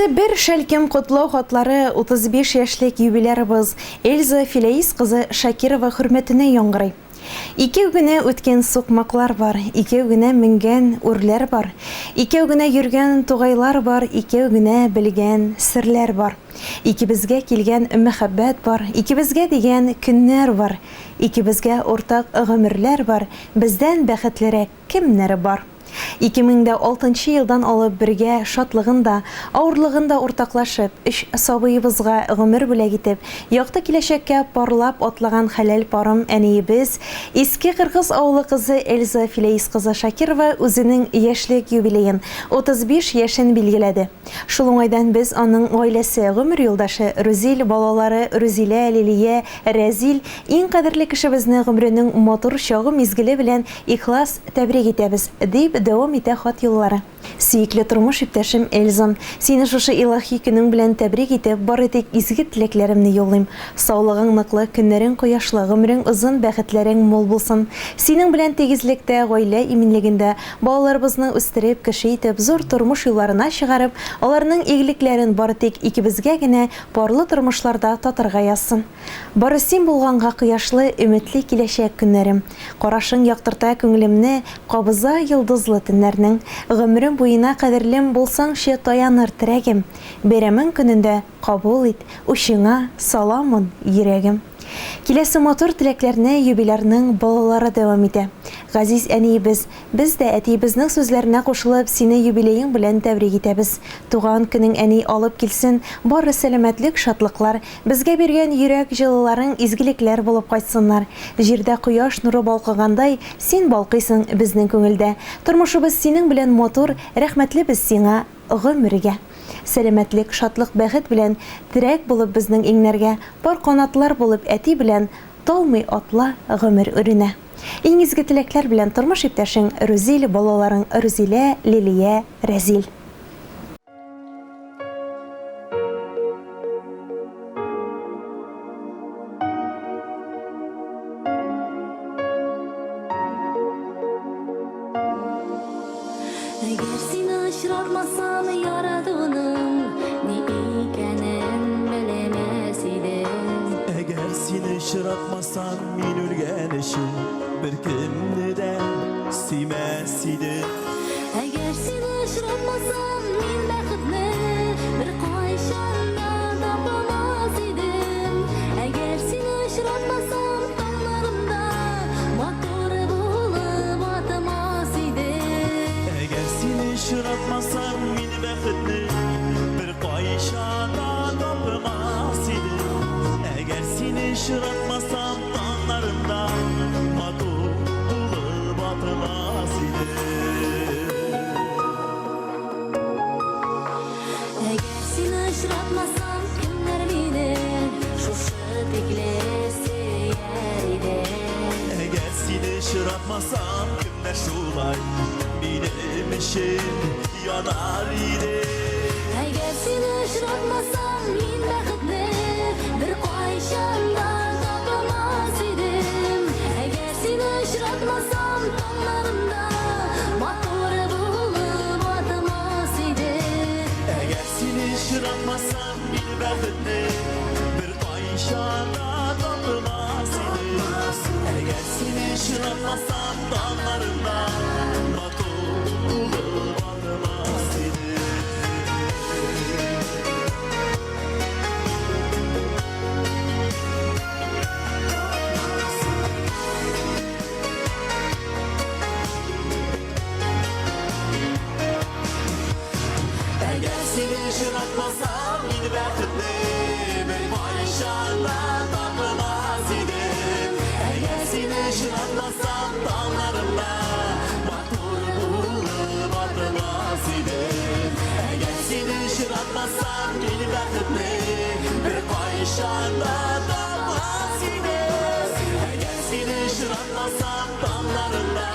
Киләсе бер шәлкем котлау хатлары 35 яшьлек юбилярыбыз Эльза Филәис кызы Шакирова хөрмәтенә яңгырый. Икәү генә үткән сукмаклар бар, икәү генә менгән үрләр бар, икәү генә йөргән тугайлар бар, икәү генә белгән серләр бар. Икебезгә килгән мәхәббәт бар, икебезгә дигән көннәр бар, икебезгә уртак гомерләр бар, бездән бәхетлерәк кемнәр бар. 2006 елдан алып бергә шатлыгында, авырлыгында уртаклашып, өч сабыебызга гомер бүләк итеп, якты киләчәккә парлап атлаган хәләл парым әниебез, Иске Кыргыз авылы кызы Эльза Филәис кызы Шакирова үзенең яшьлек юбилеен 35 яшен билгеләде. Шул уңайдан без аның гаиләсе, гомер юлдашы Рүзил, балалары Рүзилә, Лилия, Рәзил, иң кадерле кешебезне гомренең матур чагы мизгеле белән ихлас тәбрик итәбез дип дәвам итә хат юллары. Сөекле тормыш иптәшем Эльзам, сине шушы илаһи көнең белән тәбрик итеп, бары тик изге теләкләремне юллыйм. Саулыгың ныклы, көннәрең кояшлы, гомерең озын, бәхетләрең мул булсын. Синең белән тигезлектә, гаилә иминлегендә балаларыбызны үстереп, кеше итеп, зур тормыш юлларына чыгарып, аларның игелекләрен бары тик икебезгә генә парлы тормышларда татырга язсын. Бары син булганга кояшлы, өметле киләчәк көннәрем. Карашың яктырта күңелемне, кабыза йолдызлы төннәрнең. Гомерем буена кадерлем булсаңчы таяныр терәгем. Бәйрәмең көнендә кабул ит, учыңа саламын йөрәгем. Киләсе матур теләкләрне юбилярның балалары дәвам итә. Газиз әниебез, без дә әтиебезнең сүзләренә кушылып, сине юбилеең белән тәбрик итәбез. Туган көнең әни алып килсен, бары сәламәтлек, шатлыклар, безгә биргән йөрәк җылыларың изгелекләр булып кайтсыннар. Җирдә кояш нуры балкыгандай, син балкыйсың безнең күңелдә. Тормышыбыз синең белән матур, рәхмәтле без сиңа гомергә. Сәламәтлек, шатлык, бәхет белән терәк булып безнең иңнәргә, бар канатлар булып әти белән талмый атла гомер үренә. Иң изге теләкләр белән тормыш иптәшең Рүзил, балаларың Рүзилә, Лилия, Рәзил. Әгәр сине очратмасам, яратуның ни икәнен белмәс идем. Әгәр сине очратмасам, мин үлгән өчен бер кемне дә сөймәс идем. Әгәр сине очратмасам, мин бәхетне бер кайчан да тапмас идем. Әгәр сине очратмасам, таңнарымда матур булып атмас идем. Әгәр сине очратмасам, мин бәхетне бер кайчан да тапмас идем. Әгәр сине очратмасам, таңнарымда матур булып атмас идем. Әгәр сине очратмасам, кемнәр мине шушы тикле сөяр иде. Әгәр сине очратмасам, кемнәр шулай минем өчен янар иде. Әгәр сине очратмасам, мин бәхетне бер кайчан да тапмас идем. Әгәр сине очратмасам, таңнарымда матур булып атмас идем. Әгәр сине очратмасам, мин бәхетне бер кайчан да тапмас идем. Әгәр сине очратмасам, таңнарымда матур булып атмас идем. Әгәр сине очратмасам, мин бәхетне бер кайчан да тапмас идем. Әгәр сине очратмасам, таңнарымда матур булып атмас идем. Әгәр сине очратмасам, мин бәхетне бер кайчан да тапмас идем. Әгәр сине очратмасам, таңнарымда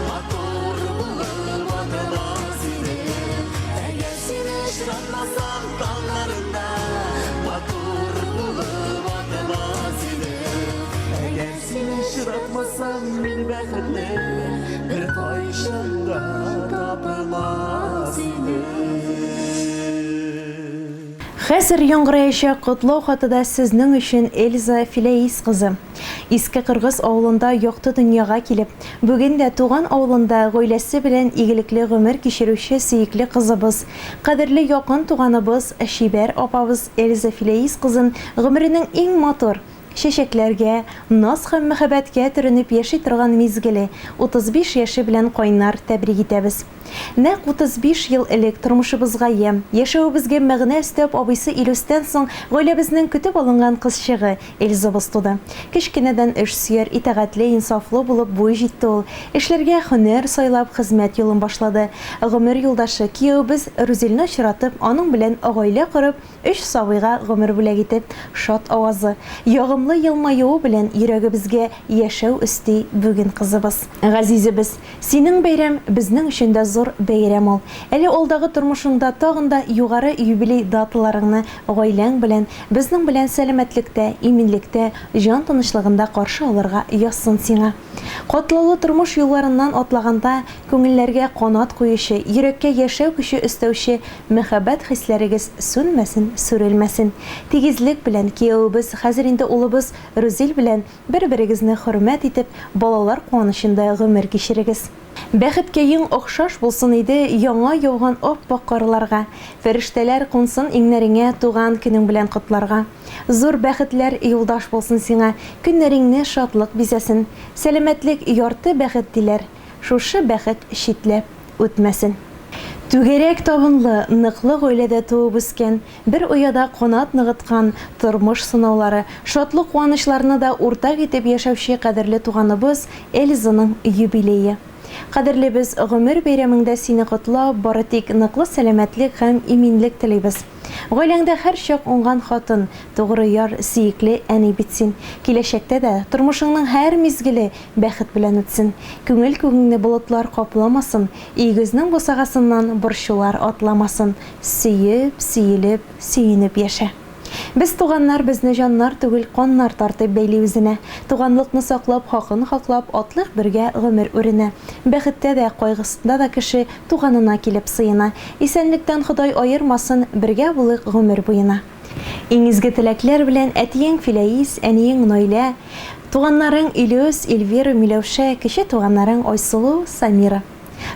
матур булып атмас идем. Әгәр сине очратмасам, таңнарымда матур булып атмас идем. Әгәр сине очратмасам, мин бәхетне бер кайчан да тапмас идем. Хәзер яңгыраячак котлау хатыда сезнең өчен Эльза Филеис кызы. Иске Кыргыз авылында якты дөньяга килеп, бүген дә туган авылында гаиләсе белән игелекле гомер кичерүче сөекле кызыбыз, кадерле якын туганыбыз Шибәр апабыз Эльза Филеис кызын гомеренең иң матур чәчәкләргә, наз һәм мәхәббәткә төренеп яши торган мизгеле 35 яше белән кайнар тәбрик итәбез. Нәкъ 35 ел элек тормышыбызга яшәвебезгә мәгънә өстәп абыйсы Илүстән соң гаиләбезнең көтеп алынган кызчыгы Эльзабыз туды. Кечкенәдән эш сөяр, итәгатьле, инсафлы булып буй җитте ул. Эшләргә һөнәр сайлап хезмәт юлын башлады. Гомер юлдашы кияүбез Рүзилне очратып, аның белән гаилә корып, 3 сабыйга гомер бүләк итеп, шат авазы, ягымлы елмаюы белән йөрәгебезгә яшәү өсти бүген кызыбыз. Газизебез, синең бәйрәм безнең өчен дә зур бәйрәм ул. Әле алдагы тормышыңда тагын да югары юбилей даталарыңны гаиләң белән, безнең белән сәламәтлектә, иминлектә, җан тынычлыгында каршы алырга язсын сиңа. Катлаулы тормыш юлларыннан атлаганда күңелләргә канат куючы, йөрәккә яшәү көче өстәүче мәхәббәт хисләрегез сүнмәсен, сүрелмәсен. Тигезлек белән кияүбез, хәзер инде улыбыз Рүзил белән бер-берегезне хөрмәт итеп, балалар куанычында гомер кичерегез. Бәхеткә ең охшаш булсын иде яңа яуган ап-ак карларга, фәрештәләр кунсын иңнәреңә туган көнең белән котларга. Зур бәхетләр юлдаш булсын сиңа, көннәреңне шатлык бизәсен, сәламәтлек ярты бәхет диләр, шушы бәхет шитләп үтмәсен. Түгәрәк табынлы, ныклы гаиләдә туып үскән, бер ояда канат ныгыткан тормыш сынаулары, шатлык куанычларны да уртак итеп яшәүче кадерле туганыбыз Эльзаның юбилее. Кадерле без гомер бәйрәмендә сине котлап, бары тик ныклы сәламәтлек һәм иминлек телибез. Гаиләңдә һәр чак уңган хатын, тугры яр, сөекле әни битсен. Киләчәктә дә тормышыңның һәр мизгеле бәхет белән үтсен. Күңел күгеңне болытлар капламасын, игезнең бусагасыннан борчулар атламасын. Сөеп, сөелеп, сөенеп яшә. Без туганнар безне җаннар түгел, каннар тартып бәйли үзенә. Туганлыкны саклап, хакын хаклап, атлык бергә гомер үренә. Бәхеттә дә, кайгысында да кеше туганына килеп сыена. Исәнлектән Ходай аермасын, бергә булык гомер буена. Иң изге теләкләр белән әтиең Филеис, әниең Нойлә, туганнарың Илүс, Эльвира, Миләүшә, кече туганнарың Айсылу, Самира.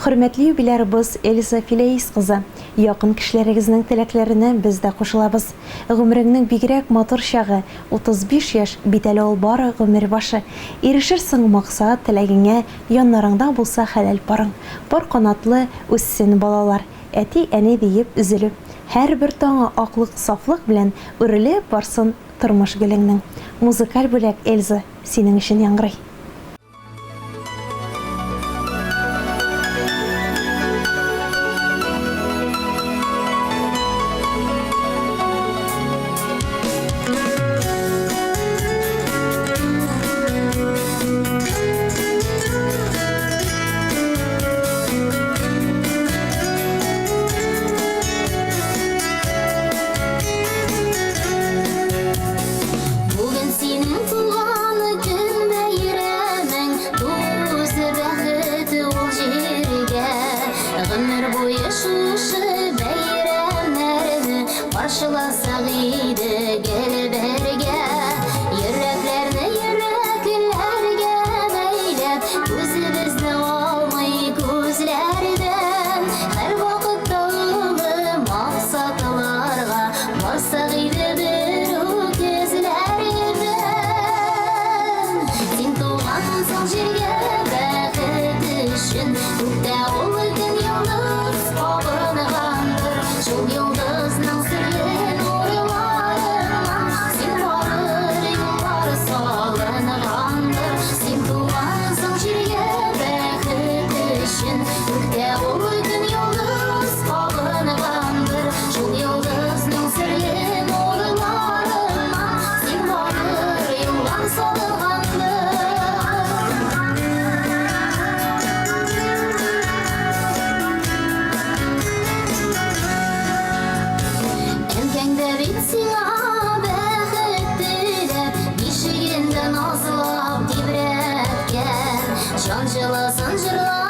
Хөрмәтле юбилярыбыз Эльза Филеис кызы, якын кешеләрегезнең теләкләренә без дә кушылабыз. Гомереңнең бигрәк матур чагы, 35 яшь, бит әле ул бары гомер башы. Ирешерсең максат теләгеңә, яннарыңда булса хәләл парың. Бар канатлы үссен балалар, әти әни диеп üzülеп, һәр бер таңы аклык, сафлык белән үрелеп барсын тормыш гөлеңнең. Музыкаль бүләк Эльза синең өчен яңгырый. Бүген синең туган көн бәйрәмең, тузы бәхет ул җиргә. Гомер буе шушы бәйрәмнәрне каршыласак иде гел бергә. Йөрәкләрне йөрәкләргә бәйләп, күзебезне алмый күзләрдән. Һәр вакытта улы максатларга барсак иде бер үк күзләрдән. Син тугансың җиргә бәхет өчен, күктә ул көн йолдыз кабынгандыр. Шул йолдызның серле нурларыннан син барыр юллар салынгандыр. Син тугансың җиргә бәхет өчен, күктә ул көн йолдыз кабынгандыр. Шул йолдызның серле нурларыннан син барыр юллар салынгандыр. Әнкәңдә бит сиңа бәхет теләп, ишегендә назлап тибрәткән, җан җылысын җырлап